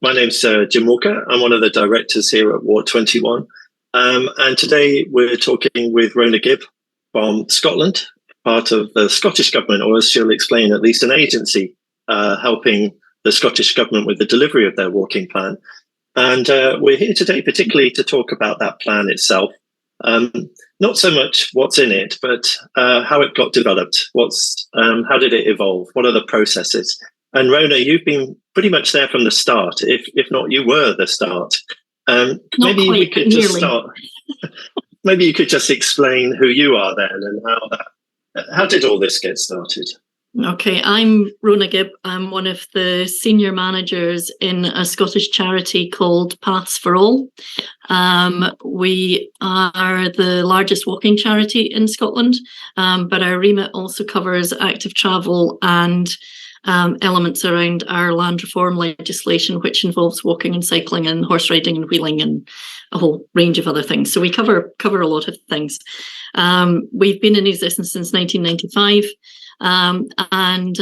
My name's Jim Walker. I'm one of the directors here at Ward 21. And today we're talking with Rona Gibb from Scotland, part of the Scottish Government, or as she'll explain, at least an agency helping the Scottish Government with the delivery of their walking plan. And we're here today particularly to talk about that plan itself. Not so much what's in it, but how it got developed. How did it evolve? What are the processes? And Rona, you've been pretty much there from the start, if not you were the start. Maybe we could just start. Maybe you could just explain who you are then and how did all this get started? Okay, I'm Rona Gibb. I'm one of the senior managers in a Scottish charity called Paths for All. We are the largest walking charity in Scotland, but our remit also covers active travel and elements around our land reform legislation, which involves walking and cycling and horse riding and wheeling and a whole range of other things. So we cover a lot of things. We've been in existence since 1995. And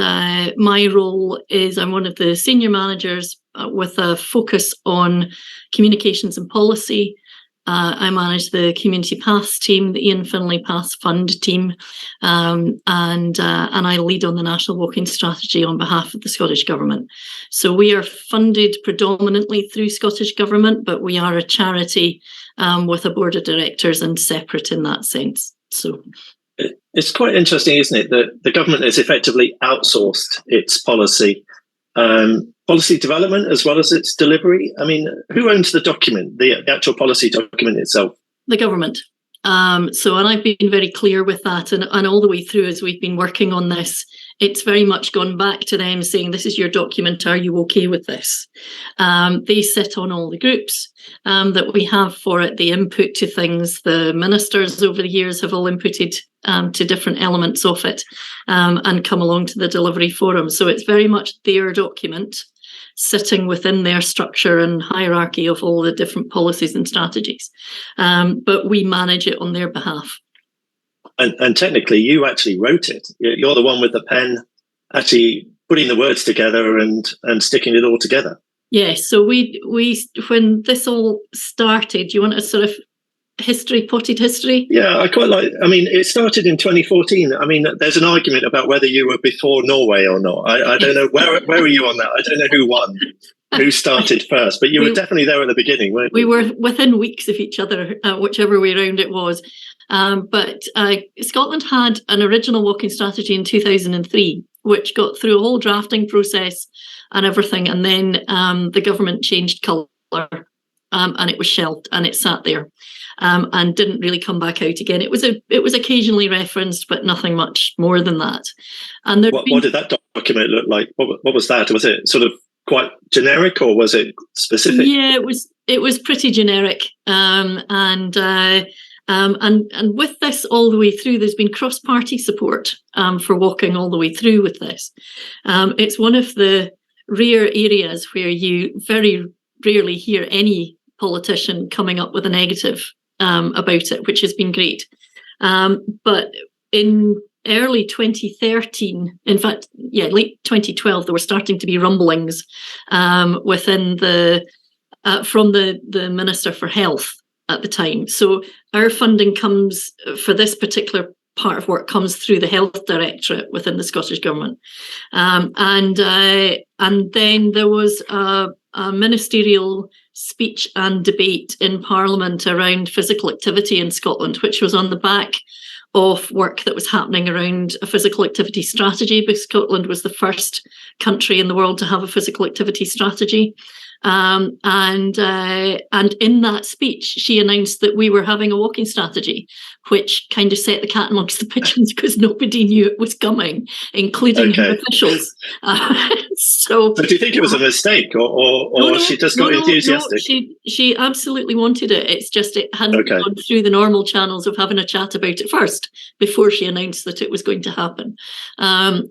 my role is I'm one of the senior managers with a focus on communications and policy. I manage the Community Paths team, the Ian Finlay Paths Fund team, and I lead on the National Walking Strategy on behalf of the Scottish Government. So we are funded predominantly through Scottish Government, but we are a charity with a board of directors and separate in that sense. So. It's quite interesting, isn't it, that the government has effectively outsourced its policy development as well as its delivery. I mean, who owns the document, the actual policy document itself? The government. And I've been very clear with that, and all the way through as we've been working on this, it's very much gone back to them saying, this is your document, are you okay with this? They sit on all the groups that we have for it, the input to things. The ministers over the years have all inputted to different elements of it and come along to the delivery forum. So it's very much their document sitting within their structure and hierarchy of all the different policies and strategies. But we manage it on their behalf. And technically, you actually wrote it. You're the one with the pen actually putting the words together and sticking it all together. Yes. So we when this all started, do you want a sort of potted history? Yeah, I quite like. I mean, it started in 2014. I mean, there's an argument about whether you were before Norway or not. I don't know where are you on that. I don't know who won, who started first, but you were definitely there at the beginning, weren't you? We were within weeks of each other, whichever way around it was. But Scotland had an original walking strategy in 2003, which got through a whole drafting process and everything, and then the government changed colour and it was shelved and it sat there. And didn't really come back out again. It was occasionally referenced, but nothing much more than that. And what did that document look like? What was that? Was it sort of quite generic, or was it specific? Yeah, it was pretty generic. And with this all the way through, there's been cross-party support for walking all the way through with this. It's one of the rare areas where you very rarely hear any politician coming up with a negative about it, which has been great. But in early 2013, in fact, late 2012, there were starting to be rumblings within from the Minister for Health at the time. So our funding comes for this particular part of work comes through the Health Directorate within the Scottish Government. And then there was a ministerial speech and debate in Parliament around physical activity in Scotland, which was on the back of work that was happening around a physical activity strategy, because Scotland was the first country in the world to have a physical activity strategy. And in that speech, she announced that we were having a walking strategy, which kind of set the cat amongst the pigeons because nobody knew it was coming, including her officials. So do you think it was a mistake, or she just got enthusiastic? No, she absolutely wanted it. It's just it hadn't gone through the normal channels of having a chat about it first before she announced that it was going to happen.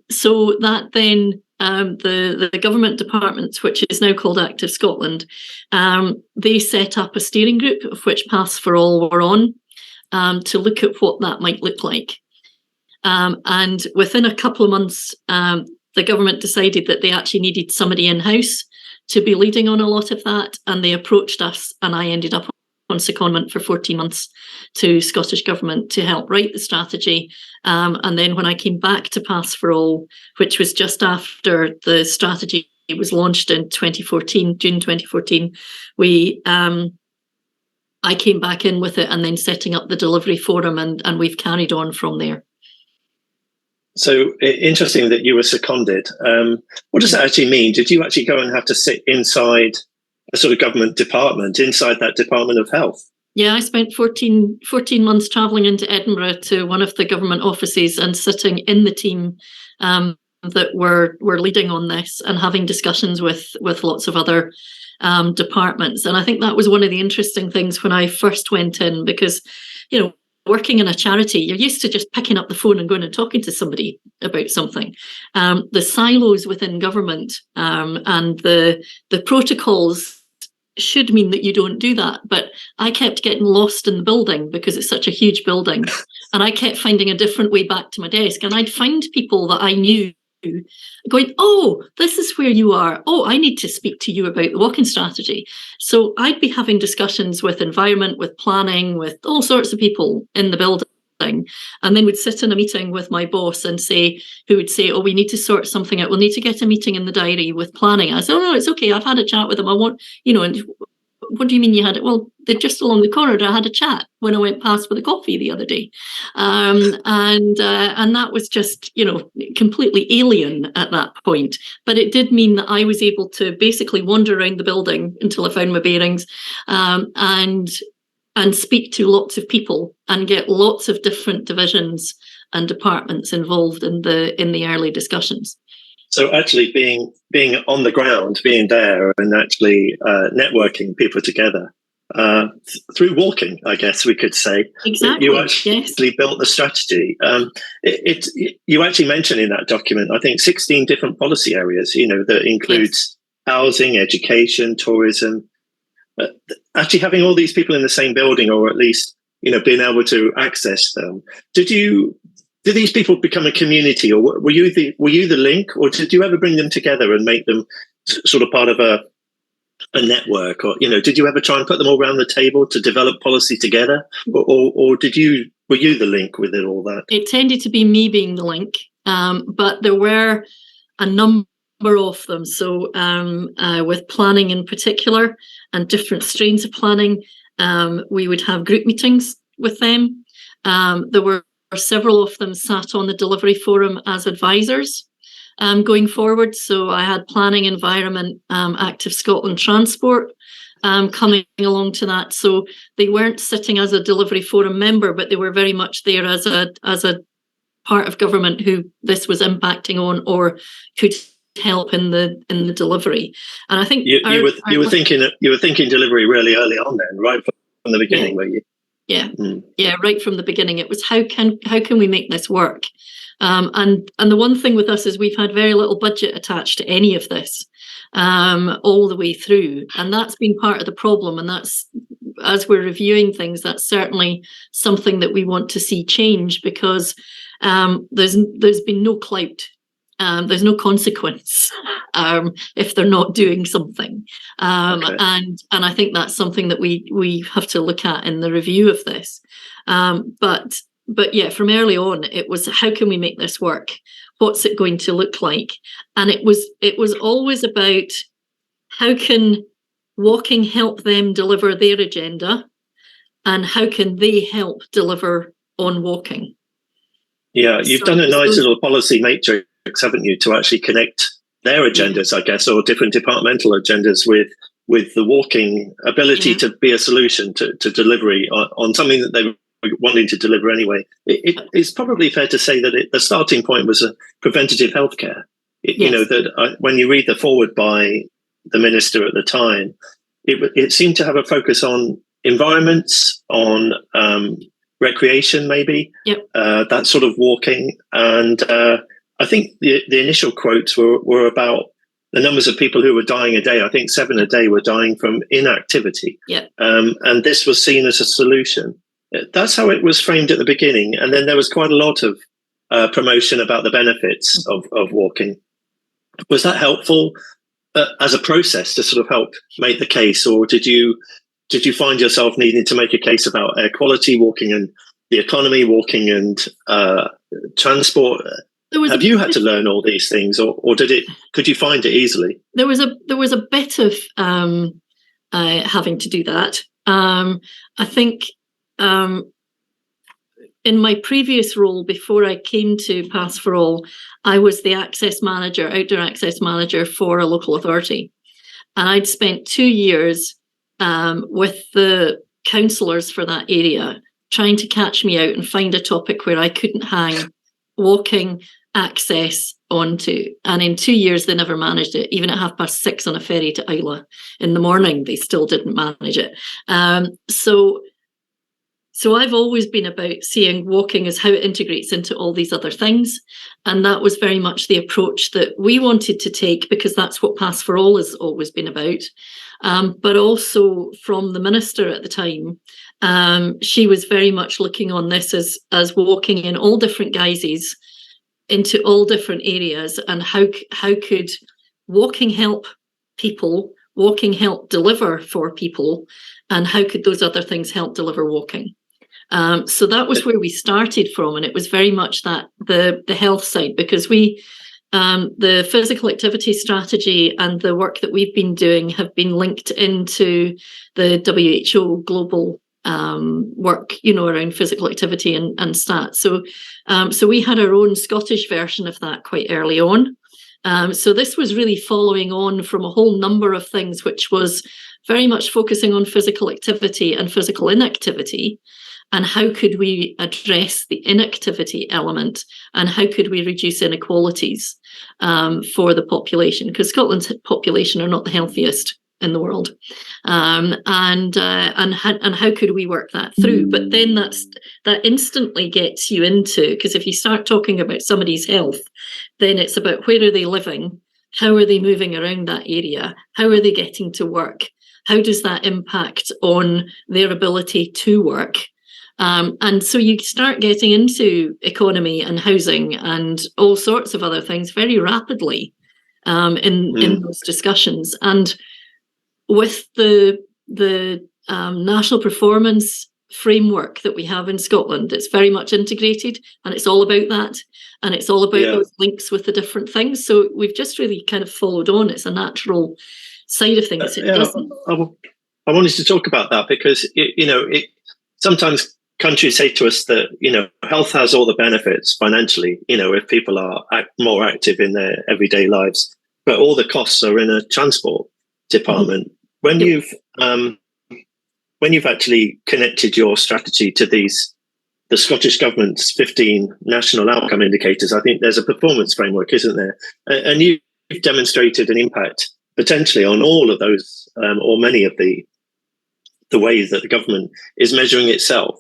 So that then the government department, which is now called Active Scotland, they set up a steering group of which Paths for All were on to look at what that might look like. And within a couple of months, the government decided that they actually needed somebody in-house to be leading on a lot of that, and they approached us, and I ended up on secondment for 14 months to Scottish Government to help write the strategy. And then when I came back to Paths for All, which was just after the strategy was launched in 2014, June 2014, I came back in with it, and then setting up the delivery forum, and we've carried on from there. So interesting that you were seconded. What does that actually mean? Did you actually go and have to sit inside a sort of government department, inside that Department of Health? Yeah, I spent 14 months travelling into Edinburgh to one of the government offices and sitting in the team that were leading on this, and having discussions with lots of other departments. And I think that was one of the interesting things when I first went in, because, working in a charity, you're used to just picking up the phone and going and talking to somebody about something. The silos within government and the protocols should mean that you don't do that. But I kept getting lost in the building because it's such a huge building. And I kept finding a different way back to my desk. And I'd find people that I knew going, oh, this is where you are. Oh, I need to speak to you about the walking strategy. So I'd be having discussions with environment, with planning, with all sorts of people in the building. And then we'd sit in a meeting with my boss who would say, oh, we need to sort something out. We'll need to get a meeting in the diary with planning. I said, oh, no, it's okay. I've had a chat with them. And what do you mean you had it? Well, they're just along the corridor. I had a chat when I went past with a coffee the other day. And that was just, completely alien at that point. But it did mean that I was able to basically wander around the building until I found my bearings, and speak to lots of people and get lots of different divisions and departments involved in the early discussions. So actually being on the ground, being there, and actually networking people together through walking, I guess we could say. Exactly. You actually built the strategy. You actually mentioned in that document, I think, 16 different policy areas, that includes housing, education, tourism. Actually having all these people in the same building, or at least, being able to access them. Did these people become a community, or were you the link, or did you ever bring them together and make them sort of part of a network, or did you ever try and put them all around the table to develop policy together, or were you the link with it, all that? It tended to be me being the link, but there were a number of them. So with planning in particular, and different strains of planning, we would have group meetings with them. There were several of them sat on the delivery forum as advisors going forward. So I had planning, environment, Active Scotland Transport coming along to that. So they weren't sitting as a delivery forum member, but they were very much there as a part of government who this was impacting on, or could help in the delivery. And I think you were thinking delivery really early on then, right from the beginning, were you? Yeah, right from the beginning. It was how can we make this work? And the one thing with us is we've had very little budget attached to any of this all the way through, and that's been part of the problem. And that's, as we're reviewing things, that's certainly something that we want to see change, because there's been no clout. There's no consequence if they're not doing something, okay. And I think that's something that we have to look at in the review of this. But yeah, from early on, it was how can we make this work? What's it going to look like? And it was always about how can walking help them deliver their agenda, and how can they help deliver on walking? Yeah, you've done a nice little policy matrix, haven't you, to actually connect their agendas, I guess, or different departmental agendas with the walking ability to be a solution to delivery on something that they were wanting to deliver anyway. It's probably fair to say that the starting point was a preventative healthcare. When you read the forward by the minister at the time, it seemed to have a focus on environments, on recreation, maybe, that sort of walking. And I think the initial quotes were about the numbers of people who were dying a day. I think 7 a day were dying from inactivity. And this was seen as a solution. That's how it was framed at the beginning. And then there was quite a lot of promotion about the benefits of walking. Was that helpful? as a process to sort of help make the case, or did you find yourself needing to make a case about air quality, walking and the economy, walking and transport? Have you had to learn all these things, or could you find it easily? There was a bit of having to do that. I think in my previous role, before I came to Paths for All, I was the outdoor access manager for a local authority. And I'd spent 2 years with the councillors for that area, trying to catch me out and find a topic where I couldn't hang walking access onto. And in 2 years, they never managed it. Even at 6:30 on a ferry to Islay in the morning, they still didn't manage it. So I've always been about seeing walking as how it integrates into all these other things. And that was very much the approach that we wanted to take, because that's what Paths for All has always been about. But also from the minister at the time, she was very much looking on this as walking in all different guises into all different areas, and how could walking help people, walking help deliver for people, and how could those other things help deliver walking. So that was where we started from, and it was very much that the health side, because the physical activity strategy and the work that we've been doing have been linked into the WHO global work, around physical activity and stats. So we had our own Scottish version of that quite early on. So this was really following on from a whole number of things, which was very much focusing on physical activity and physical inactivity, and how could we address the inactivity element, and how could we reduce inequalities for the population, because Scotland's population are not the healthiest in the world, and how could we work that through? But then that instantly gets you into, because if you start talking about somebody's health, then it's about where are they living, how are they moving around that area, how are they getting to work, how does that impact on their ability to work. And so you start getting into economy and housing and all sorts of other things very rapidly in those discussions. And with the national performance framework that we have in Scotland, it's very much integrated, and it's all about that, and it's all about those links with the different things. So we've just really kind of followed on. It's a natural side of things. I wanted to talk about that because sometimes countries say to us that health has all the benefits financially, if people are more active in their everyday lives, but all the costs are in a transport department. When you've actually connected your strategy to the Scottish Government's 15 national outcome indicators, I think there's a performance framework, isn't there? And you've demonstrated an impact potentially on all of those, or many of the ways that the government is measuring itself.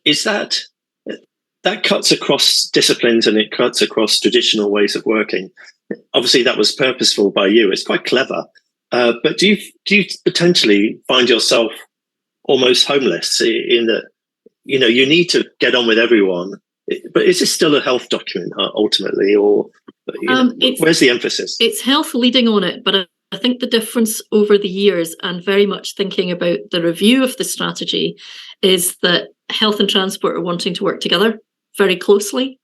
Is that cuts across disciplines, and it cuts across traditional ways of working? Obviously, that was purposeful by you. It's quite clever. But do you potentially find yourself almost homeless in that, you need to get on with everyone? But is this still a health document ultimately, or where's the emphasis? It's health leading on it, but I think the difference over the years, and very much thinking about the review of the strategy, is that health and transport are wanting to work together very closely.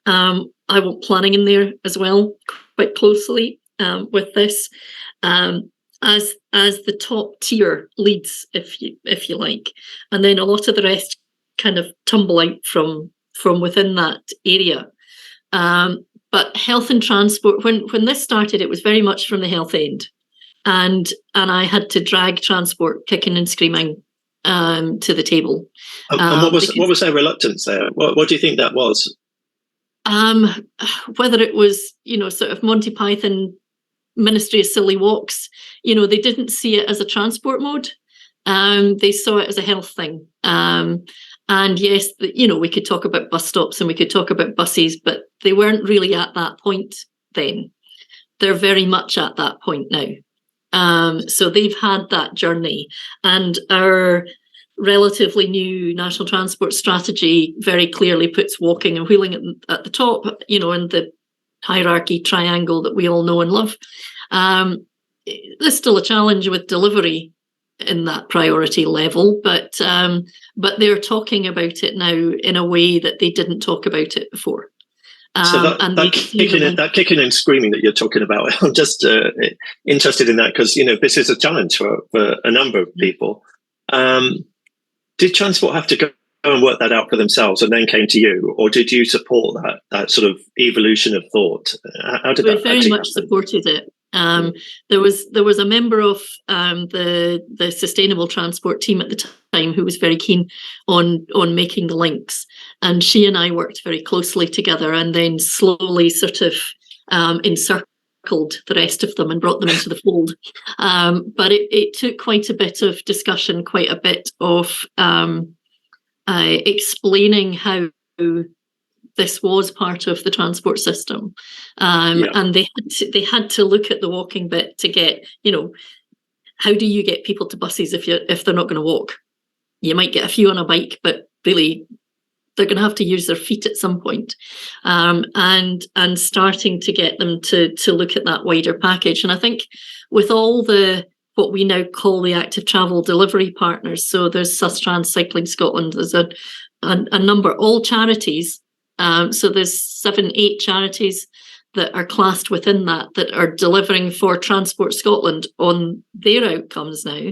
I want planning in there as well, quite closely with this, as the top tier leads, if you like, and then a lot of the rest kind of tumble out from within that area. But health and transport, when this started, it was very much from the health end, and I had to drag transport kicking and screaming to the table. And what was their reluctance there? What do you think that was? Whether it was sort of Monty Python Ministry of Silly Walks, they didn't see it as a transport mode. They saw it as a health thing. And yes, we could talk about bus stops and we could talk about buses, but they weren't really at that point then. They're very much at that point now. So they've had that journey, and our relatively new national transport strategy very clearly puts walking and wheeling at the top, in the hierarchy triangle that we all know and love. There's still a challenge with delivery in that priority level, but they're talking about it now in a way that they didn't talk about it before. So that kicking and screaming that you're talking about, I'm just interested in that because, this is a challenge for a number of people. Did Transport have to go and work that out for themselves and then came to you, or did you support that sort of evolution of thought? How did we very much supported it. There was a member of the sustainable transport team at the time who was very keen on making the links, and she and I worked very closely together, and then slowly sort of encircled the rest of them and brought them into the fold. But it took quite a bit of discussion, quite a bit of explaining how this was part of the transport system, and they had to look at the walking bit to get, how do you get people to buses if they're not going to walk? You might get a few on a bike, but really they're going to have to use their feet at some point, and starting to get them to look at that wider package. And I think with all what we now call the active travel delivery partners, so there's Sustrans, Cycling Scotland, there's a number, all charities. So there's 7-8 charities that are classed within that are delivering for Transport Scotland on their outcomes now.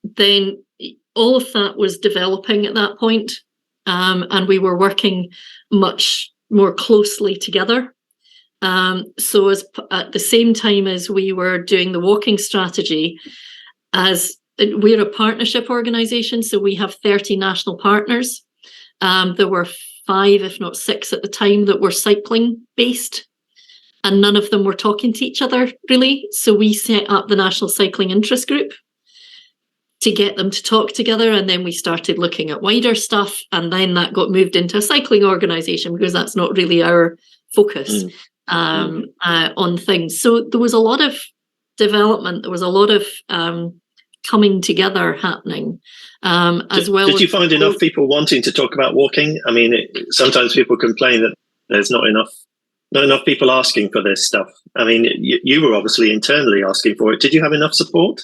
Then all of that was developing at that point, and we were working much more closely together. So at the same time as we were doing the walking strategy, as we're a partnership organisation, so we have 30 national partners. There were 5, if not 6 at the time, that were cycling based, and none of them were talking to each other really. So we set up the National Cycling Interest Group to get them to talk together, and then we started looking at wider stuff, and then that got moved into a cycling organisation because that's not really our focus on things. So there was a lot of development, there was a lot of coming together happening. As well. Did you find enough people wanting to talk about walking? I mean, sometimes people complain that there's not enough people asking for this stuff. I mean, you were obviously internally asking for it. Did you have enough support?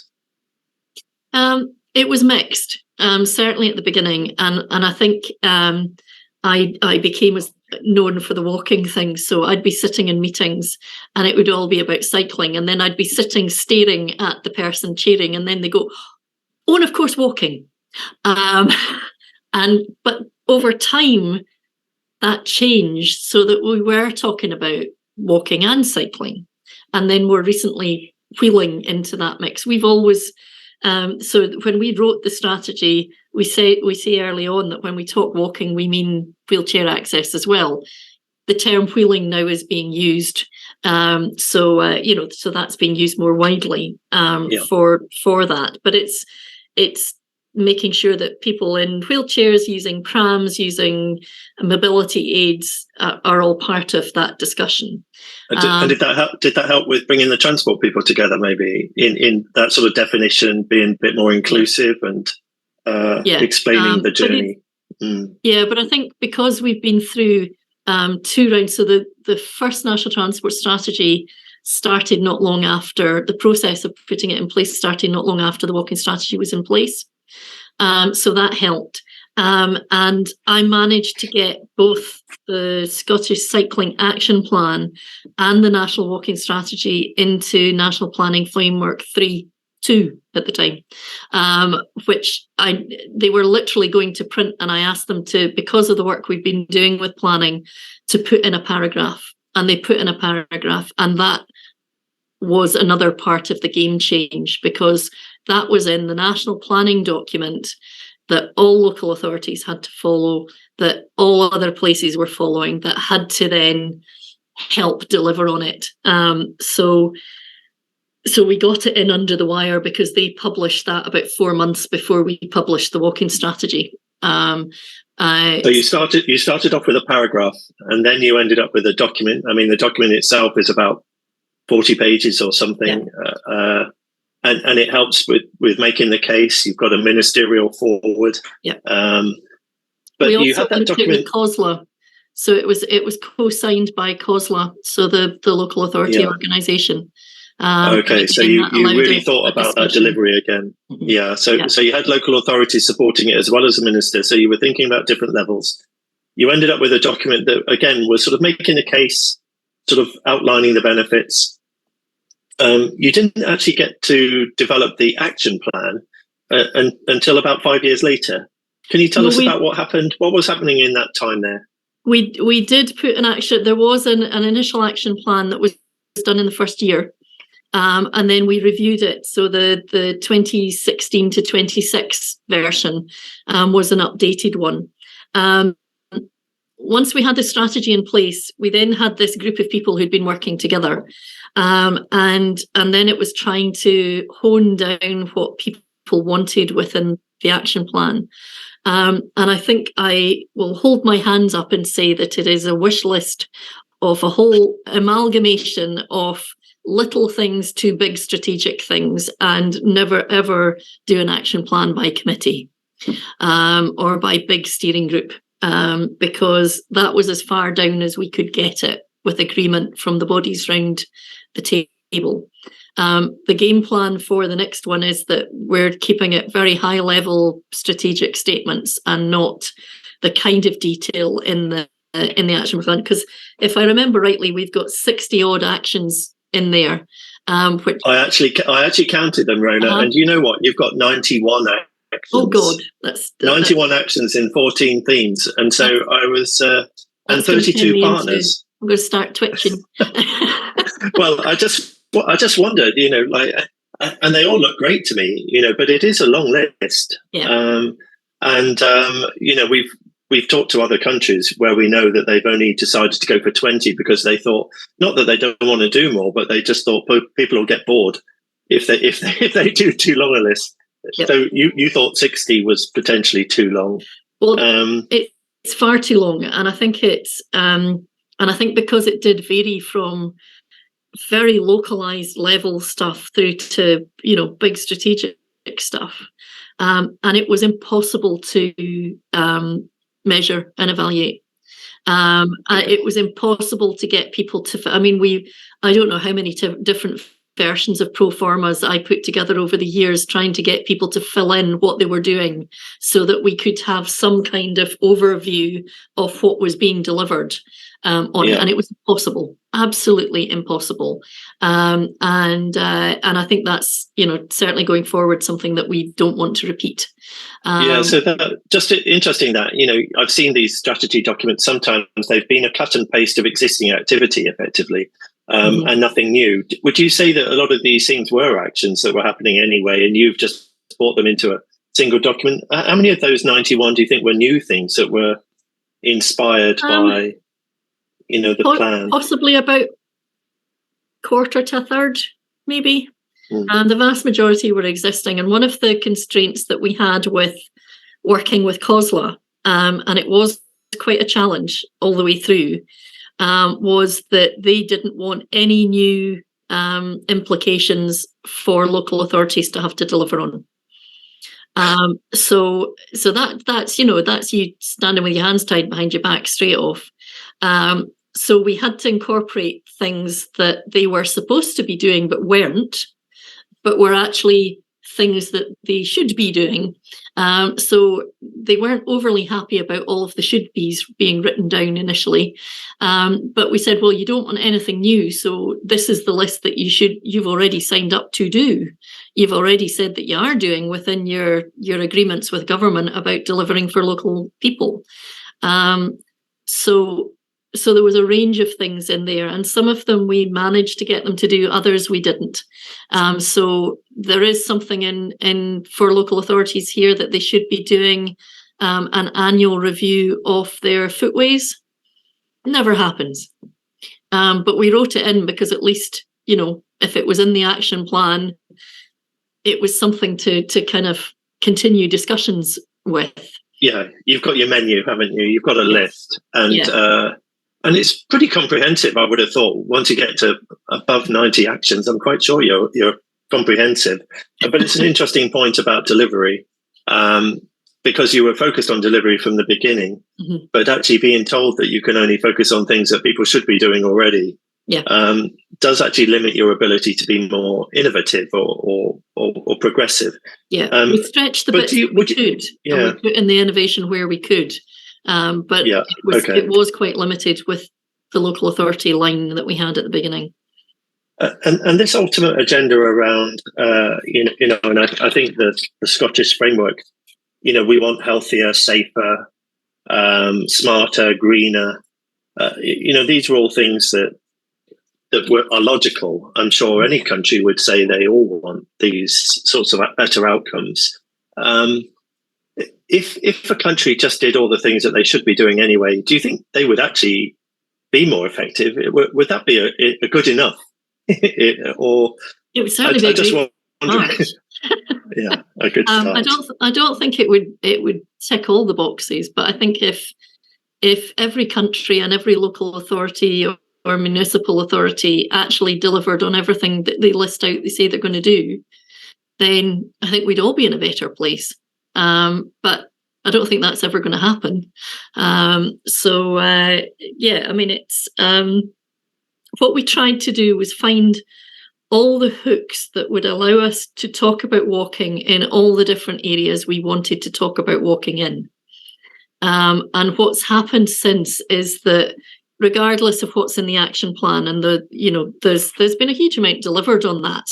It was mixed, certainly at the beginning, and I think I became known for the walking thing. So I'd be sitting in meetings, and it would all be about cycling, and then I'd be sitting staring at the person chairing, and then they go, "Oh, and of course walking." But over time that changed so that we were talking about walking and cycling, and then more recently wheeling into that mix. We've always so when we wrote the strategy, we say early on that when we talk walking we mean wheelchair access as well. The term wheeling now is being used, so that's being used more widely for that, but it's making sure that people in wheelchairs, using prams, using mobility aids are all part of that discussion. And did that help with bringing the transport people together, maybe in that sort of definition, being a bit more inclusive and explaining the journey? But I think because we've been through 2 rounds, so the first National Transport Strategy started not long after, the process of putting it in place started not long after the walking strategy was in place. So that helped. And I managed to get both the Scottish Cycling Action Plan and the National Walking Strategy into National Planning Framework 3.2 at the time, which they were literally going to print, and I asked them to, because of the work we've been doing with planning, to put in a paragraph, and they put in a paragraph, and that was another part of the game change, because that was in the national planning document that all local authorities had to follow, that all other places were following, that had to then help deliver on it. So we got it in under the wire because they published that about 4 months before we published the walking strategy. So you started off with a paragraph, and then you ended up with a document. I mean, the document itself is about 40 pages or something. Yeah. And it helps with making the case. You've got a ministerial forward. Yeah. But you have that document. COSLA. So it was co-signed by COSLA, so the local authority organisation. Okay, so you really thought about that delivery again. Mm-hmm. Yeah, so you had local authorities supporting it as well as the minister, so you were thinking about different levels. You ended up with a document that, again, was sort of making a case, sort of outlining the benefits. You didn't actually get to develop the action plan until about 5 years later. Can you tell us about what happened? What was happening in that time there? We did put an action. There was an initial action plan that was done in the first year. And then we reviewed it. So the 2016 to 26 version was an updated one. Once we had the strategy in place, we then had this group of people who'd been working together. And then it was trying to hone down what people wanted within the action plan. And I think I will hold my hands up and say that it is a wish list of a whole amalgamation of little things to big strategic things, and never ever do an action plan by committee or by big steering group, because that was as far down as we could get it with agreement from the bodies round the table. The game plan for the next one is that we're keeping it very high level strategic statements and not the kind of detail in the action plan, because if I remember rightly, we've got 60 odd actions in there. Which I actually counted them, Rona, and you know what? You've got 91 actions. Oh God, that's 91 actions in 14 themes, and so I was and 32 partners. I'm going to start twitching. Well, I just wondered, and they all look great to me, but it is a long list. Yeah. We've talked to other countries where we know that they've only decided to go for 20 because they thought, not that they don't want to do more, but they just thought people will get bored if they do too long a list. Yep. So you thought 60 was potentially too long. Well, it's far too long, and I think because it did vary from very localized level stuff through to big strategic stuff, and it was impossible to measure and evaluate. It was impossible to get people to. I don't know how many different versions of pro formas I put together over the years, trying to get people to fill in what they were doing so that we could have some kind of overview of what was being delivered on it. And it was impossible, absolutely impossible. And I think that's, certainly going forward, something that we don't want to repeat. So just interesting that, I've seen these strategy documents. Sometimes they've been a cut and paste of existing activity effectively. And nothing new. Would you say that a lot of these things were actions that were happening anyway, and you've just brought them into a single document? How many of those 91 do you think were new things that were inspired by, the plan? Possibly about quarter to a third, maybe. And the vast majority were existing. And one of the constraints that we had with working with COSLA, and it was quite a challenge all the way through, was that they didn't want any new implications for local authorities to have to deliver on. So that's you standing with your hands tied behind your back straight off. So we had to incorporate things that they were supposed to be doing but weren't, but were actually things that they should be doing. So they weren't overly happy about all of the should be's being written down initially. But we said, well, you don't want anything new. So this is the list that you've already signed up to do. You've already said that you are doing within your agreements with government about delivering for local people. So there was a range of things in there, and some of them we managed to get them to do, others we didn't. So there is something in for local authorities here that they should be doing an annual review of their footways. Never happens. But we wrote it in because at least, if it was in the action plan, it was something to kind of continue discussions with. Yeah, you've got your menu, haven't you? You've got a list, and it's pretty comprehensive. I would have thought once you get to above 90 actions, I'm quite sure you're comprehensive. But it's an interesting point about delivery. because you were focused on delivery from the beginning, but actually being told that you can only focus on things that people should be doing already, does actually limit your ability to be more innovative or progressive. We stretched the bits we could, and we put in the innovation where we could, but it was quite limited with the local authority line that we had at the beginning. And this ultimate agenda around, and I think the Scottish framework, we want healthier, safer, smarter, greener. These are all things that are logical. I'm sure any country would say they all want these sorts of better outcomes. If a country just did all the things that they should be doing anyway, do you think they would actually be more effective? Would that be a good enough? Or it would certainly be. I just wonder. Yeah, a good start. I don't think it would tick all the boxes, but I think if every country and every local authority or municipal authority actually delivered on everything that they list out they say they're going to do, then I think we'd all be in a better place. But I don't think that's ever going to happen. It's what we tried to do was find all the hooks that would allow us to talk about walking in all the different areas we wanted to talk about walking in. And what's happened since is that regardless of what's in the action plan, and there's been a huge amount delivered on that.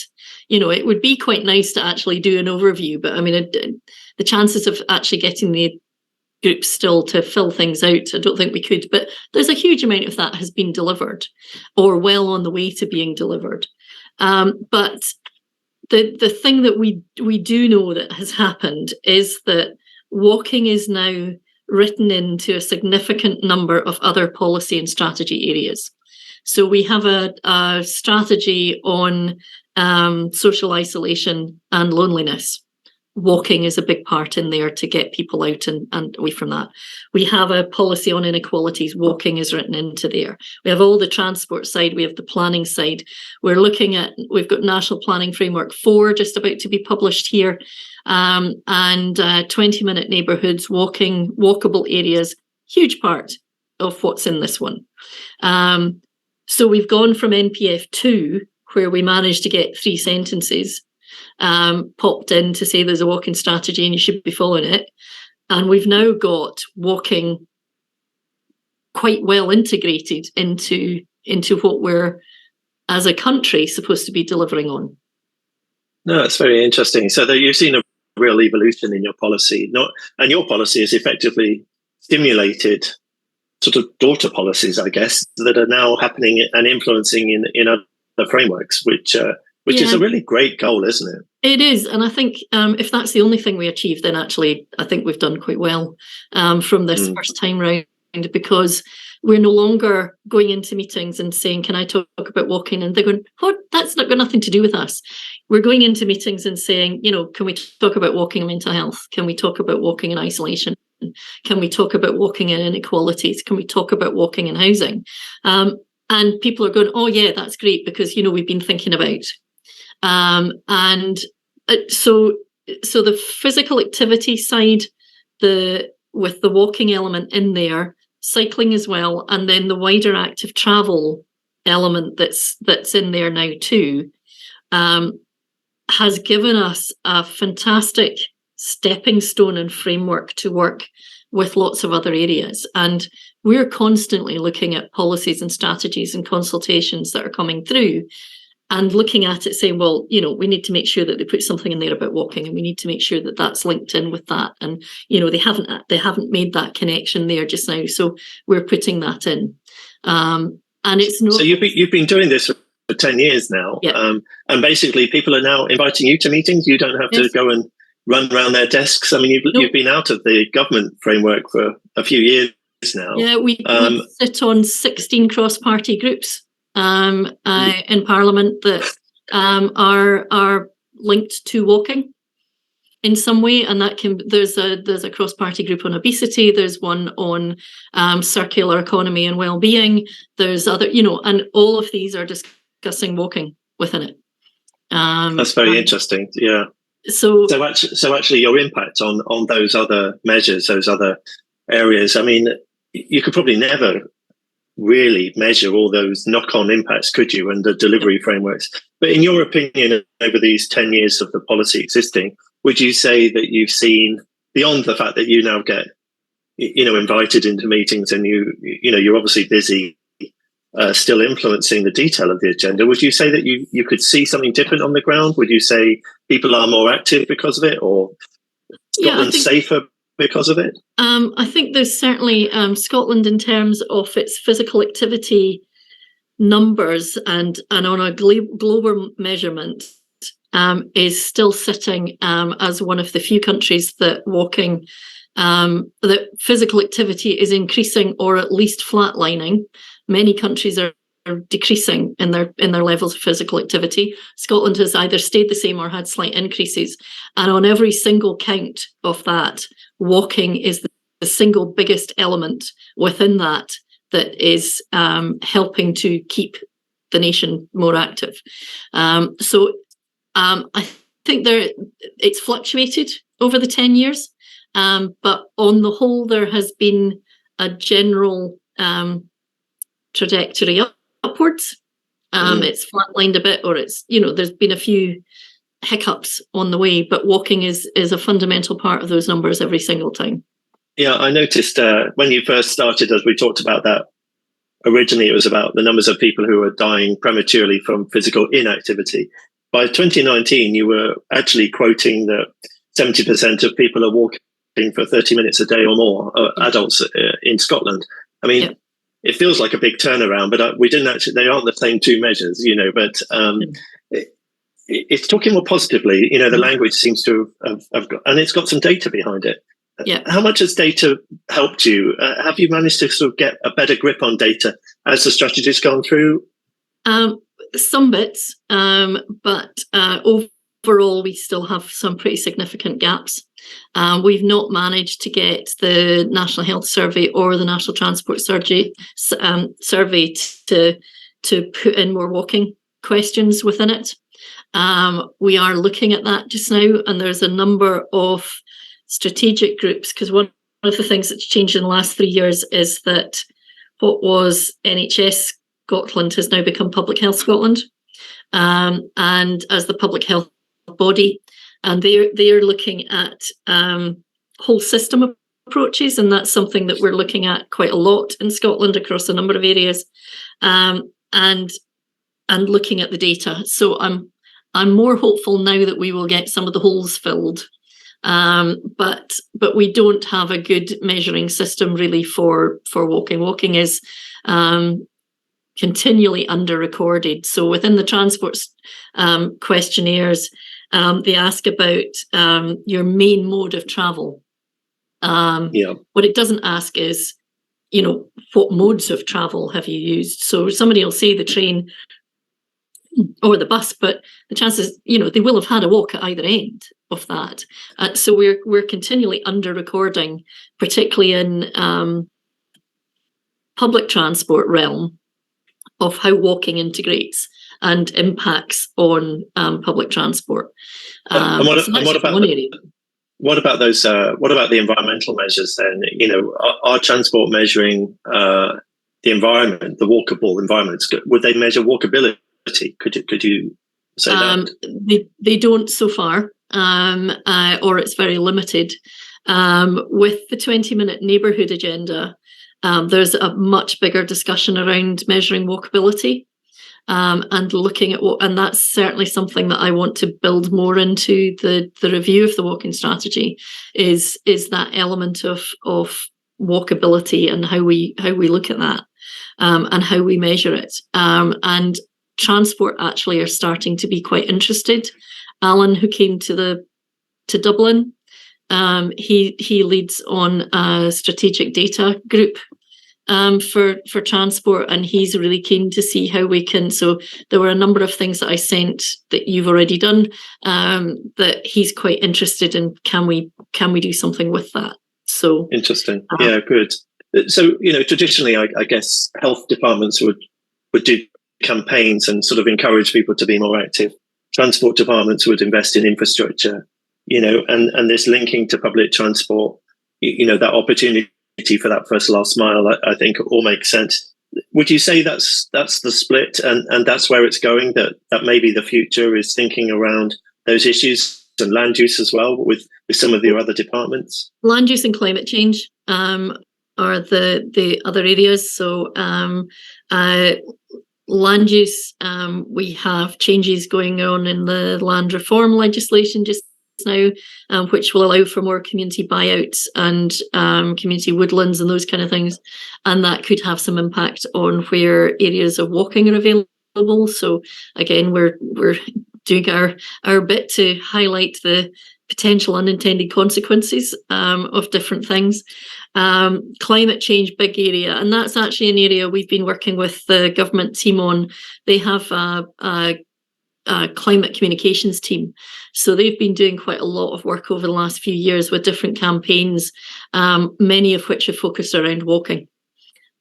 It would be quite nice to actually do an overview, but I mean, the chances of actually getting the groups still to fill things out, I don't think we could, but there's a huge amount of that has been delivered or well on the way to being delivered. But the thing that we do know that has happened is that walking is now written into a significant number of other policy and strategy areas. So we have a strategy on social isolation and loneliness. Walking is a big part in there to get people out and away from that. We have a policy on inequalities. Walking is written into there. We have all the transport side. We have the planning side. We've got National Planning Framework 4 just about to be published here. And 20-minute neighbourhoods, walkable areas, huge part of what's in this one. So we've gone from NPF 2, where we managed to get 3 sentences, popped in to say there's a walking strategy and you should be following it. And we've now got walking quite well integrated into what we're, as a country, supposed to be delivering on. No, it's very interesting. So that you've seen a real evolution in your policy, and your policy has effectively stimulated sort of daughter policies, I guess, that are now happening and influencing in other frameworks, which is a really great goal, isn't it? It is, and I think if that's the only thing we achieve, then actually I think we've done quite well from this first time round, because we're no longer going into meetings and saying, can I talk about walking? And they're going, oh, that's not got nothing to do with us. We're going into meetings and saying, can we talk about walking and mental health? Can we talk about walking in isolation? Can we talk about walking in inequalities? Can we talk about walking in housing? And people are going, oh yeah, that's great, because, we've been thinking about. So the physical activity side, with the walking element in there, cycling as well, and then the wider active travel element that's in there now too, has given us a fantastic stepping stone and framework to work with lots of other areas. And we're constantly looking at policies and strategies and consultations that are coming through, and looking at it saying, well, we need to make sure that they put something in there about walking, and we need to make sure that that's linked in with that. And, they haven't made that connection there just now. So we're putting that in. And it's not. So you've been doing this for 10 years now. Yeah. And basically people are now inviting you to meetings. You don't have to go and run around their desks. I mean, you've been out of the government framework for a few years now. Yeah, we sit on 16 cross-party groups in Parliament that are linked to walking in some way, and there's a cross-party group on obesity. There's one on circular economy and well-being. There's other, and all of these are discussing walking within it. That's very interesting. Yeah. So actually, your impact on those other measures, those other areas. I mean, you could probably never really measure all those knock-on impacts, could you, and the delivery frameworks. But in your opinion, over these 10 years of the policy existing, would you say that you've seen, beyond the fact that you now get, invited into meetings and you're obviously busy still influencing the detail of the agenda, would you say that you could see something different on the ground? Would you say people are more active because of it, or Scotland safer because of it? I think there's certainly Scotland, in terms of its physical activity numbers and on a global measurement, is still sitting as one of the few countries that that physical activity is increasing or at least flatlining. Many countries are decreasing in their levels of physical activity. Scotland has either stayed the same or had slight increases. And on every single count of that, walking is the single biggest element within that is helping to keep the nation more active. So I think it's fluctuated over the 10 years, but on the whole, there has been a general trajectory upwards. It's flatlined a bit, or it's, there's been a few hiccups on the way, but walking is a fundamental part of those numbers every single time. Yeah, I noticed when you first started, as we talked about that, originally it was about the numbers of people who were dying prematurely from physical inactivity. By 2019, you were actually quoting that 70% of people are walking for 30 minutes a day or more, adults in Scotland. I mean, It feels like a big turnaround, but we didn't actually, they aren't the same two measures, but it's talking more positively. The language seems to have got, and it's got some data behind it. Yeah. How much has data helped you? Have you managed to sort of get a better grip on data as the strategy's gone through? Some bits, but overall, we still have some pretty significant gaps. We've not managed to get the National Health Survey or the National Transport Survey to put in more walking questions within it. We are looking at that just now, and there's a number of strategic groups, because one of the things that's changed in the last 3 years is that what was NHS Scotland has now become Public Health Scotland, and as the public health body, and they're looking at whole system approaches, and that's something that we're looking at quite a lot in Scotland across a number of areas, and looking at the data. So I'm more hopeful now that we will get some of the holes filled, but we don't have a good measuring system really for walking. Walking is continually under-recorded. So within the transport questionnaires, they ask about your main mode of travel. What it doesn't ask is, what modes of travel have you used? So somebody will say the train or the bus, but the chances, they will have had a walk at either end of that. So we're continually under-recording, particularly in public transport realm, of how walking integrates and impacts on public transport. What about those? What about the environmental measures then? Are transport measuring the environment, the walkable environments? Would they measure walkability? Could you say that? They don't so far, or it's very limited. With the 20-minute neighbourhood agenda, there's a much bigger discussion around measuring walkability. And looking at and that's certainly something that I want to build more into the review of the walking strategy, is that element of walkability and how we look at that, and how we measure it. And transport actually are starting to be quite interested. Alan, who came to Dublin, he leads on a strategic data group for transport, and he's really keen to see how we can. So there were a number of things that I sent that you've already done, that he's quite interested in. Can we do something with that? So interesting. Yeah, good. So traditionally, I guess health departments would do campaigns and sort of encourage people to be more active. Transport departments would invest in infrastructure and this linking to public transport, that opportunity for that first last mile, I think all makes sense. Would you say that's the split, and that's where it's going, that maybe the future is thinking around those issues and land use as well with some of your other departments? Land use and climate change are the other areas. So land use, we have changes going on in the land reform legislation just now, which will allow for more community buyouts and community woodlands and those kind of things, and that could have some impact on where areas of walking are available. So again, we're doing our bit to highlight the potential unintended consequences of different things. Climate change, big area, and that's actually an area we've been working with the government team on. They have a climate communications team, so they've been doing quite a lot of work over the last few years with different campaigns, many of which are focused around walking.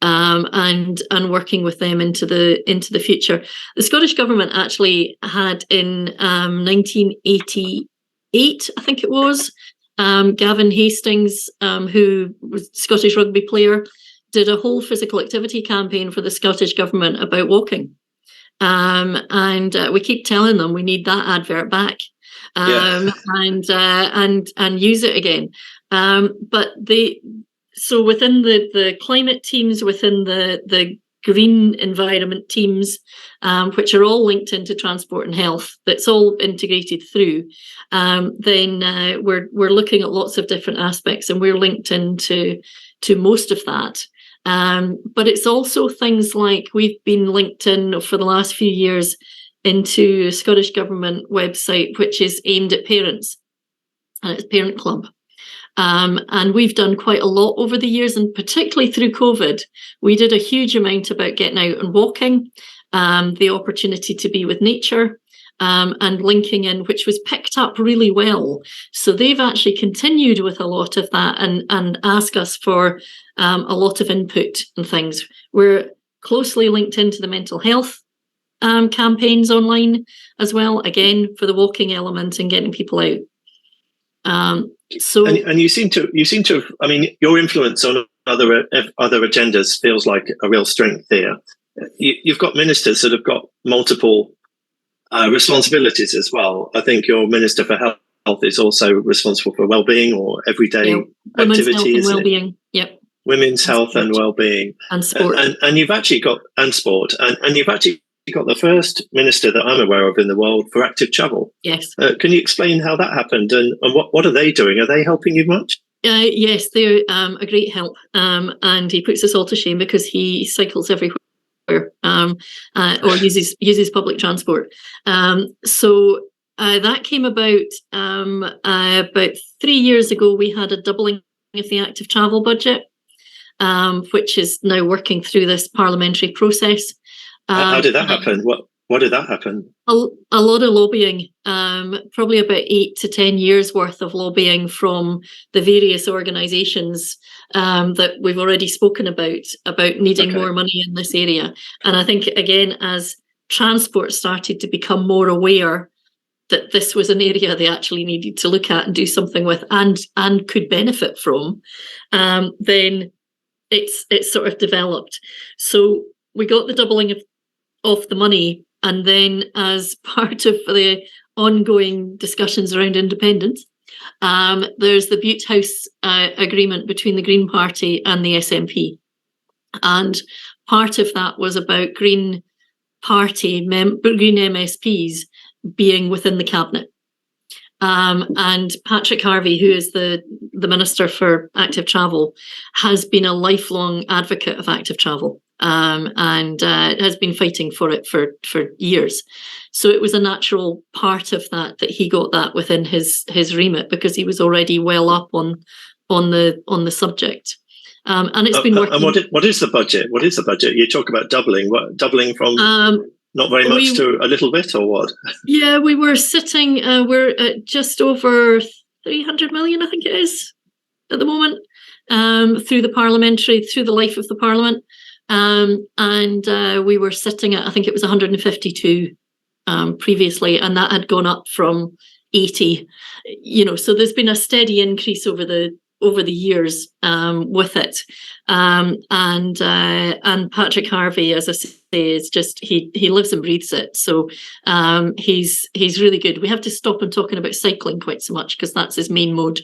And working with them into the future. The Scottish Government actually had in 1988, I think it was, Gavin Hastings, who was a Scottish rugby player, did a whole physical activity campaign for the Scottish Government about walking. And we keep telling them we need that advert back, and use it again. So within the climate teams, within the green environment teams, which are all linked into transport and health, that's all integrated through, then we're looking at lots of different aspects, and we're linked into most of that. But it's also things like we've been linked in for the last few years into a Scottish Government website, which is aimed at parents, and it's Parent Club. And we've done quite a lot over the years, and particularly through COVID, we did a huge amount about getting out and walking, the opportunity to be with nature, and linking in, which was picked up really well. So they've actually continued with a lot of that and asked us for a lot of input and things. We're closely linked into the mental health campaigns online as well, again, for the walking element and getting people out. So and you seem to have, I mean, your influence on other agendas feels like a real strength here. You've got ministers that have got multiple responsibilities as well. I think your Minister for Health is also responsible for wellbeing or everyday activity. Women's health and wellbeing. Yep. Women's health and wellbeing. And sport. And you've actually got sport. And you've actually got the first minister that I'm aware of in the world for active travel. Yes. Can you explain how that happened and what are they doing? Are they helping you much? Yes, they're a great help. And he puts us all to shame because he cycles everywhere or uses public transport. So that came about 3 years ago. We had a doubling of the active travel budget, which is now working through this parliamentary process. How did that happen? What did that happen? A lot of lobbying, probably about 8 to 10 years worth of lobbying from the various organisations that we've already spoken about needing more money in this area. And I think, again, as transport started to become more aware that this was an area they actually needed to look at and do something with and could benefit from, then it's sort of developed. So we got the doubling of the money, and then as part of the ongoing discussions around independence, there's the Butte House agreement between the Green Party and the SNP. And part of that was about Green Party, Green MSPs being within the cabinet. And Patrick Harvey, who is the Minister for Active Travel, has been a lifelong advocate of active travel. And has been fighting for it for years. So it was a natural part of that he got that within his remit because he was already well up on the subject. And it's been working. And what is the budget? What is the budget? You talk about doubling. What, doubling from not very much to a little bit, or what? Yeah, we were sitting. We're at just over 300 million, I think it is, at the moment, through the life of the Parliament. And we were sitting at, I think it was 152 previously, and that had gone up from 80, so there's been a steady increase over the years with it. And Patrick Harvey, as I say, is just he lives and breathes it. So he's really good. We have to stop and talking about cycling quite so much because that's his main mode.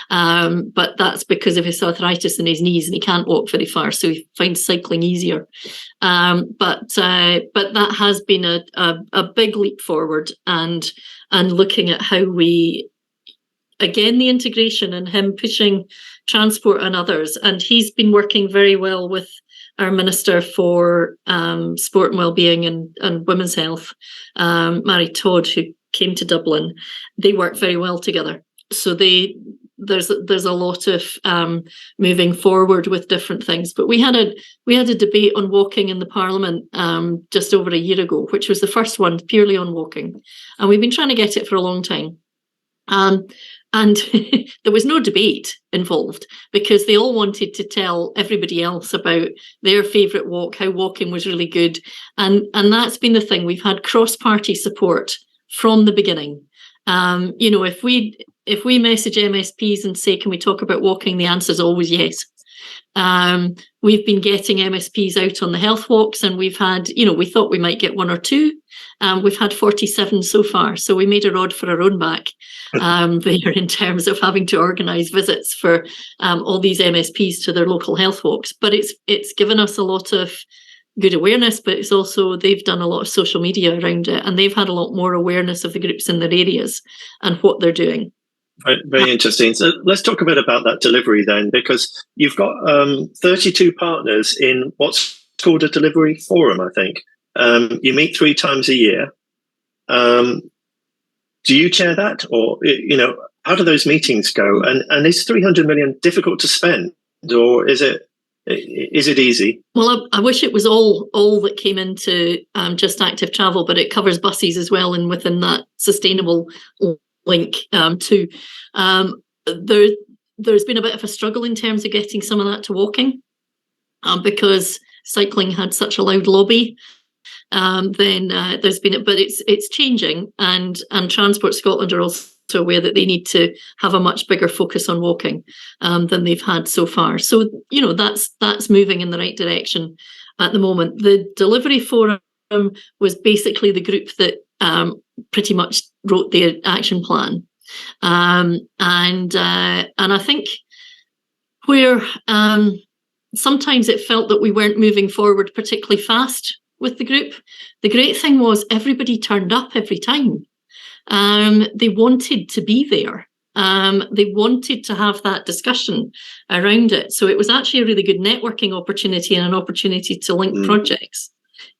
But that's because of his arthritis in his knees and he can't walk very far, so he finds cycling easier. But that has been a big leap forward, and looking at how we, again, the integration and him pushing transport and others. And he's been working very well with our Minister for Sport and Wellbeing and Women's Health, Mary Todd, who came to Dublin. They work very well together. So there's a lot of moving forward with different things. But we had a debate on walking in the Parliament just over a year ago, which was the first one purely on walking. And we've been trying to get it for a long time. And there was no debate involved because they all wanted to tell everybody else about their favourite walk, how walking was really good. And that's been the thing. We've had cross-party support from the beginning. If we message MSPs and say, can we talk about walking? The answer is always yes. We've been getting MSPs out on the health walks, and we've had, we thought we might get one or two. We've had 47 so far, so we made a rod for our own back there in terms of having to organise visits for all these MSPs to their local health walks. But it's given us a lot of good awareness, but it's also, they've done a lot of social media around it, and they've had a lot more awareness of the groups in their areas and what they're doing. Right, very interesting. So let's talk a bit about that delivery then, because you've got 32 partners in what's called a delivery forum, I think. You meet 3 times a year. Do you chair that, or how do those meetings go? And is 300 million difficult to spend, or is it easy? Well, I wish it was all that came into just active travel, but it covers buses as well, and within that sustainable link too. There's been a bit of a struggle in terms of getting some of that to walking because cycling had such a loud lobby. Then there's been, but it's changing, and Transport Scotland are also aware that they need to have a much bigger focus on walking than they've had so far. So that's moving in the right direction at the moment. The delivery forum was basically the group that pretty much wrote the action plan, and I think where sometimes it felt that we weren't moving forward particularly fast with the group. The great thing was everybody turned up every time. They wanted to be there. They wanted to have that discussion around it. So it was actually a really good networking opportunity and an opportunity to link projects,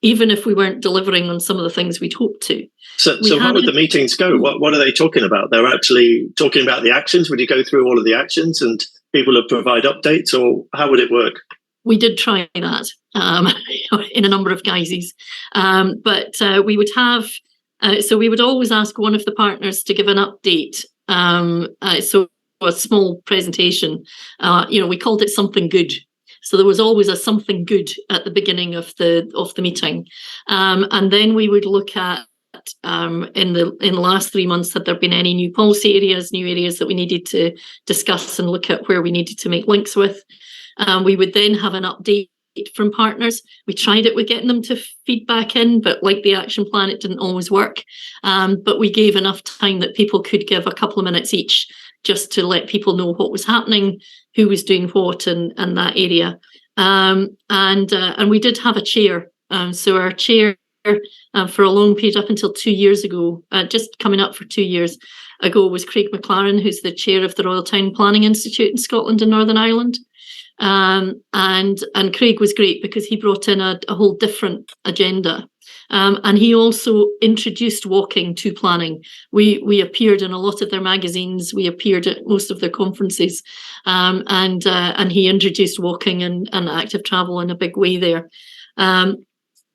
even if we weren't delivering on some of the things we'd hoped to. So how would the meetings go? What are they talking about? They're actually talking about the actions. Would you go through all of the actions and people would provide updates, or how would it work? We did try that in a number of guises, but we would have. So we would always ask one of the partners to give an update. So a small presentation. We called it something good. So there was always a something good at the beginning of the meeting, and then we would look at in the last 3 months, had there been any new policy areas, new areas that we needed to discuss and look at where we needed to make links with. We would then have an update from partners. We tried it with getting them to feedback in, but like the action plan, it didn't always work. But we gave enough time that people could give a couple of minutes each just to let people know what was happening, who was doing what in that area. And we did have a chair. So our chair for a long period up until 2 years ago, just coming up for 2 years ago, was Craig McLaren, who's the chair of the Royal Town Planning Institute in Scotland and Northern Ireland. And Craig was great because he brought in a whole different agenda. And he also introduced walking to planning. We appeared in a lot of their magazines. We appeared at most of their conferences, and he introduced walking and active travel in a big way there.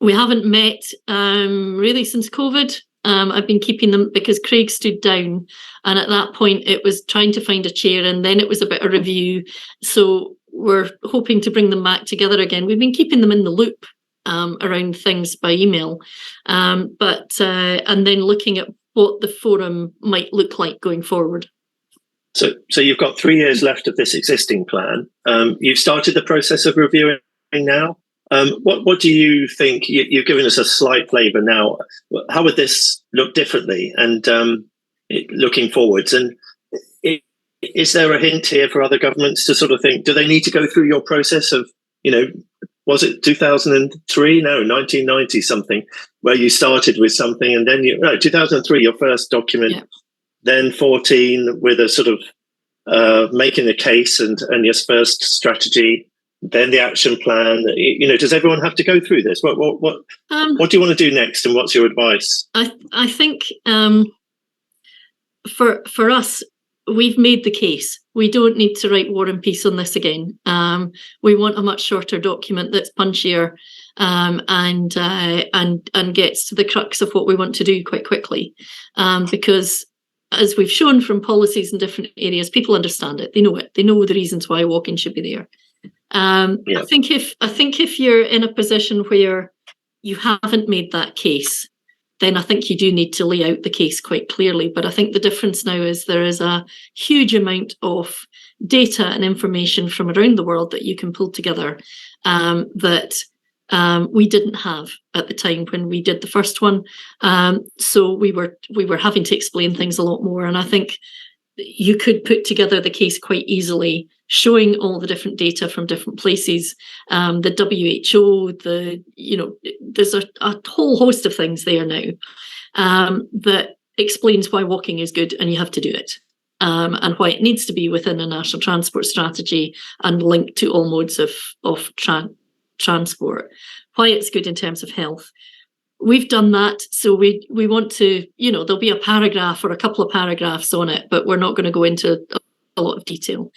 We haven't met really since COVID. I've been keeping them because Craig stood down, and at that point it was trying to find a chair, and then it was a bit of review. So we're hoping to bring them back together again. We've been keeping them in the loop around things by email, but and then looking at what the forum might look like going forward. So you've got 3 years left of this existing plan. You've started the process of reviewing now. What do you think? You've given us a slight flavour now. How would this look differently? And looking forwards, and is there a hint here for other governments to sort of think, do they need to go through your process of, was it 2003? No, 1990 something, where you started with something, and then 2003, your first document, yeah. Then 14 with a sort of making the case and your first strategy, then the action plan. Does everyone have to go through this? What do you want to do next, and what's your advice? I think for us, we've made the case. We don't need to write War and Peace on this again. We want a much shorter document that's punchier and gets to the crux of what we want to do quite quickly. Because as we've shown from policies in different areas, people understand it. They know it. They know the reasons why walking should be there. Yeah. I think if you're in a position where you haven't made that case, then I think you do need to lay out the case quite clearly. But I think the difference now is there is a huge amount of data and information from around the world that you can pull together that we didn't have at the time when we did the first one. So we were having to explain things a lot more. And I think you could put together the case quite easily, showing all the different data from different places, the WHO, there's a whole host of things there now that explains why walking is good and you have to do it, and why it needs to be within a national transport strategy and linked to all modes of transport, why it's good in terms of health. We've done that, so we want to, there'll be a paragraph or a couple of paragraphs on it, but we're not going to go into a lot of detail.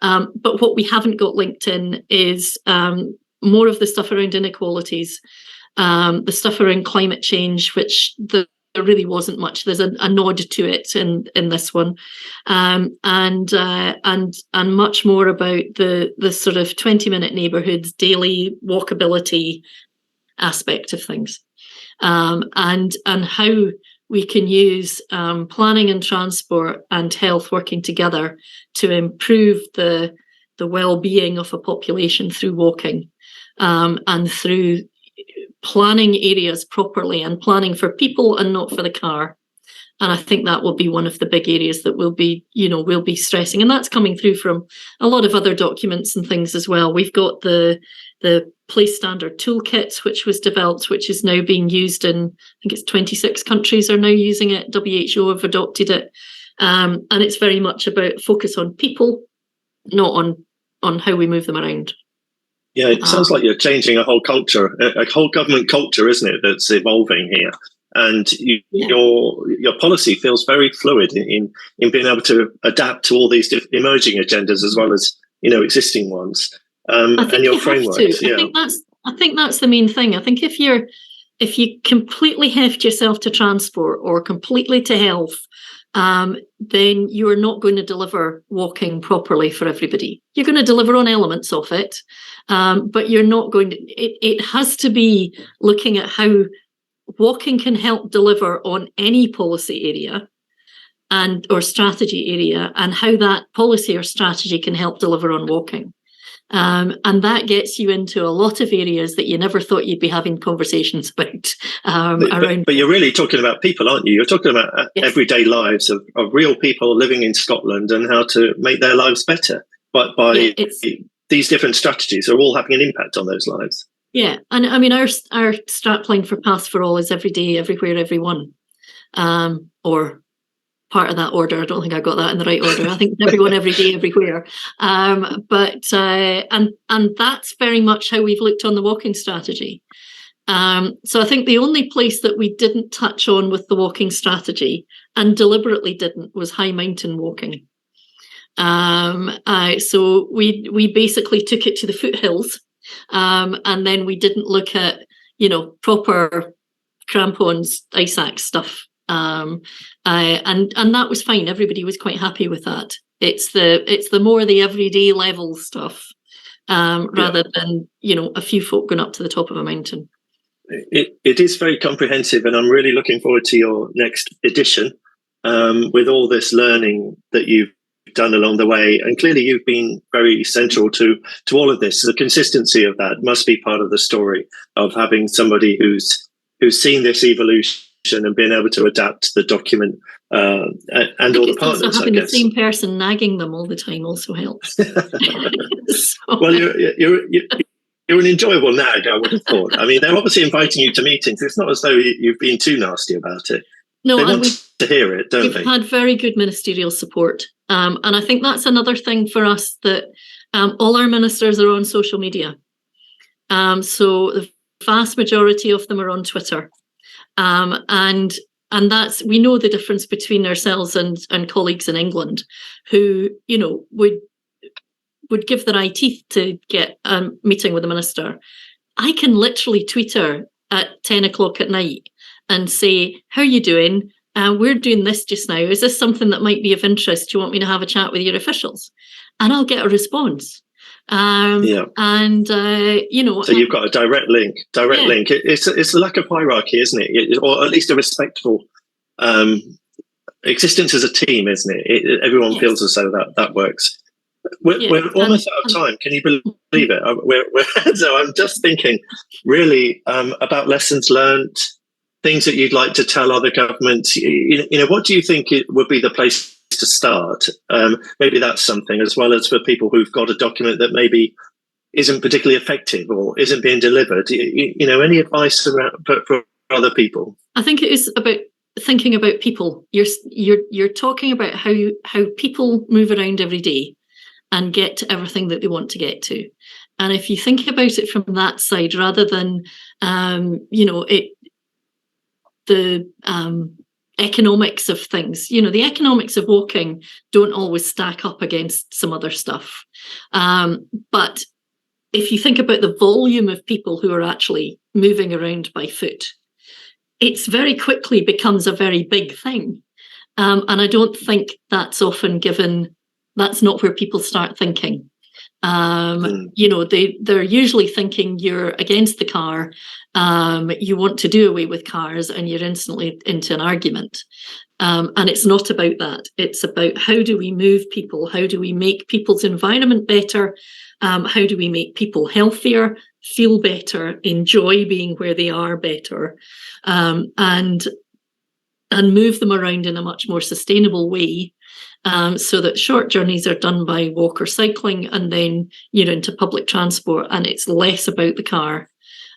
But what we haven't got linked in is more of the stuff around inequalities, the stuff around climate change, which there really wasn't much. There's a nod to it in this one, and much more about the sort of 20-minute neighbourhoods, daily walkability aspect of things. And how we can use planning and transport and health working together to improve the well-being of a population through walking, and through planning areas properly and planning for people and not for the car. And I think that will be one of the big areas that we'll be stressing. And that's coming through from a lot of other documents and things as well. We've got the Place Standard Toolkit, which was developed, which is now being used in, I think it's 26 countries are now using it. WHO have adopted it. And it's very much about focus on people, not on how we move them around. Yeah, it sounds like you're changing a whole culture, a whole government culture, isn't it, that's evolving here? And your policy feels very fluid in being able to adapt to all these emerging agendas as well as existing ones, and your frameworks. Yeah. I think that's the main thing. I think if you completely heft yourself to transport or completely to health, then you are not going to deliver walking properly for everybody. You're going to deliver on elements of it, but you're not going to. It has to be looking at how walking can help deliver on any policy area or strategy area, and how that policy or strategy can help deliver on walking. And that gets you into a lot of areas that you never thought you'd be having conversations about. But you're really talking about people, aren't you? You're talking about everyday lives of real people living in Scotland and how to make their lives better. But by these different strategies are all having an impact on those lives. Yeah, and I mean, our strapline for Path for All is every day, everywhere, everyone, or part of that order. I don't think I got that in the right order. I think it's everyone, every day, everywhere. But that's very much how we've looked on the walking strategy. So I think the only place that we didn't touch on with the walking strategy, and deliberately didn't, was high mountain walking. So we basically took it to the foothills. And then we didn't look at, proper crampons, ice axe stuff. And that was fine. Everybody was quite happy with that. It's the more the everyday level stuff, rather than, a few folk going up to the top of a mountain. It is very comprehensive, and I'm really looking forward to your next edition with all this learning that you've done along the way. And clearly you've been very central to all of this. The consistency of that must be part of the story of having somebody who's seen this evolution and been able to adapt the document and all the partners. Also having the same person nagging them all the time also helps. Well, you're an enjoyable nag, I would have thought. I mean, they're obviously inviting you to meetings. It's not as though you've been too nasty about it. No, they want to hear it, don't they? We've had very good ministerial support. And I think that's another thing for us, that all our ministers are on social media. So the vast majority of them are on Twitter. And that's, we know the difference between ourselves and colleagues in England who, would give their eye teeth to get a meeting with the minister. I can literally tweet her at 10 o'clock at night and say, how are you doing? We're doing this just now. Is this something that might be of interest? Do you want me to have a chat with your officials? And I'll get a response. So you've got a direct link. It's the lack of hierarchy, isn't it? Or at least a respectful existence as a team, isn't it? Everyone feels as though that works. We're almost out of time. Can you believe it? So I'm just thinking really about lessons learned, things that you'd like to tell other governments. What do you think it would be the place to start? Maybe that's something, as well as for people who've got a document that maybe isn't particularly effective or isn't being delivered. Any advice for other people? I think it is about thinking about people. You're talking about how people move around every day and get to everything that they want to get to. And if you think about it from that side, rather than, the economics of things, the economics of walking don't always stack up against some other stuff. But if you think about the volume of people who are actually moving around by foot, it's very quickly becomes a very big thing. And I don't think that's often given. That's not where people start thinking. They're usually thinking you're against the car, you want to do away with cars, and you're instantly into an argument. And it's not about that. It's about how do we move people? How do we make people's environment better? How do we make people healthier, feel better, enjoy being where they are better, and move them around in a much more sustainable way? So that short journeys are done by walk or cycling, and then you're into public transport, and it's less about the car.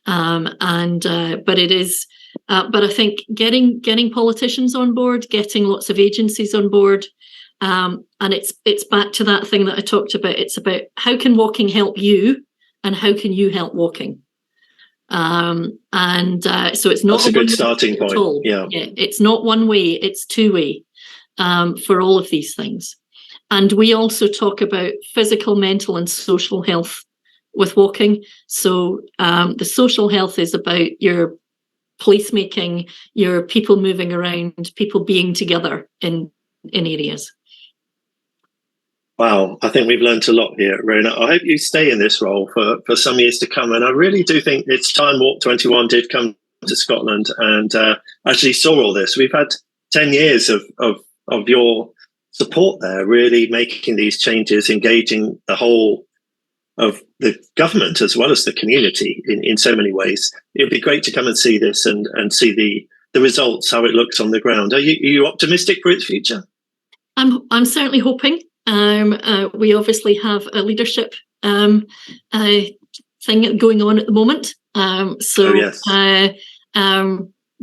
But it is. But I think getting politicians on board, getting lots of agencies on board, and it's back to that thing that I talked about. It's about how can walking help you, and how can you help walking. So it's not. That's a good starting point. Yeah, it's not one way; it's two way. For all of these things. And we also talk about physical, mental and social health with walking. So the social health is about your placemaking, your people moving around, people being together in areas. Wow, I think we've learned a lot here, Rona. I hope you stay in this role for some years to come. And I really do think it's time Walk 21 did come to Scotland and actually saw all this. We've had 10 years of your support there, really making these changes, engaging the whole of the government as well as the community in so many ways. It'd be great to come and see this and see the results, how it looks on the ground. Are you optimistic for its future? I'm certainly hoping. We obviously have a leadership thing going on at the moment.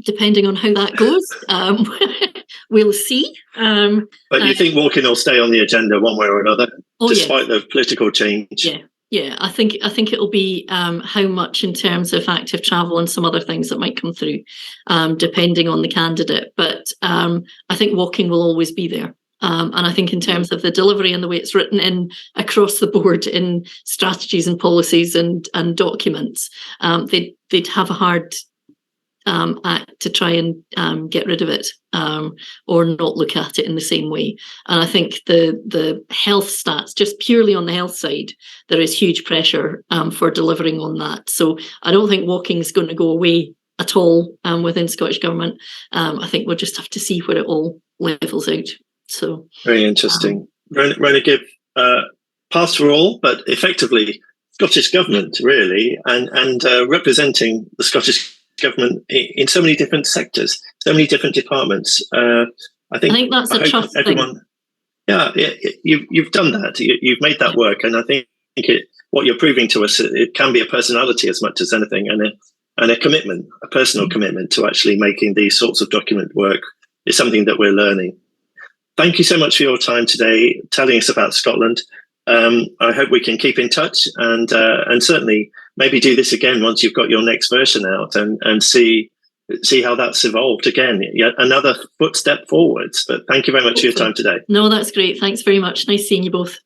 Depending on how that goes, we'll see. But you think walking will stay on the agenda one way or another, despite the political change? Yeah. I think it'll be how much in terms of active travel and some other things that might come through, depending on the candidate. But I think walking will always be there. And I think in terms of the delivery and the way it's written in across the board in strategies and policies and documents, they'd have a hard act to try and get rid of it, or not look at it in the same way. And I think the health stats, just purely on the health side, there is huge pressure for delivering on that. So I don't think walking is going to go away at all within Scottish Government. I think we'll just have to see where it all levels out. So very interesting. Rona Gibb, pastoral, but effectively Scottish Government, really, and representing the Scottish Government in so many different sectors, so many different departments. I think that's a trust thing. Yeah, you've done that. You've made that work, and I think what you're proving to us, it can be a personality as much as anything, and a commitment, a personal commitment to actually making these sorts of document work is something that we're learning. Thank you so much for your time today, telling us about Scotland. I hope we can keep in touch and certainly maybe do this again once you've got your next version out and see how that's evolved again. Yet another footstep forwards. But thank you very much for your time today. No, that's great. Thanks very much. Nice seeing you both.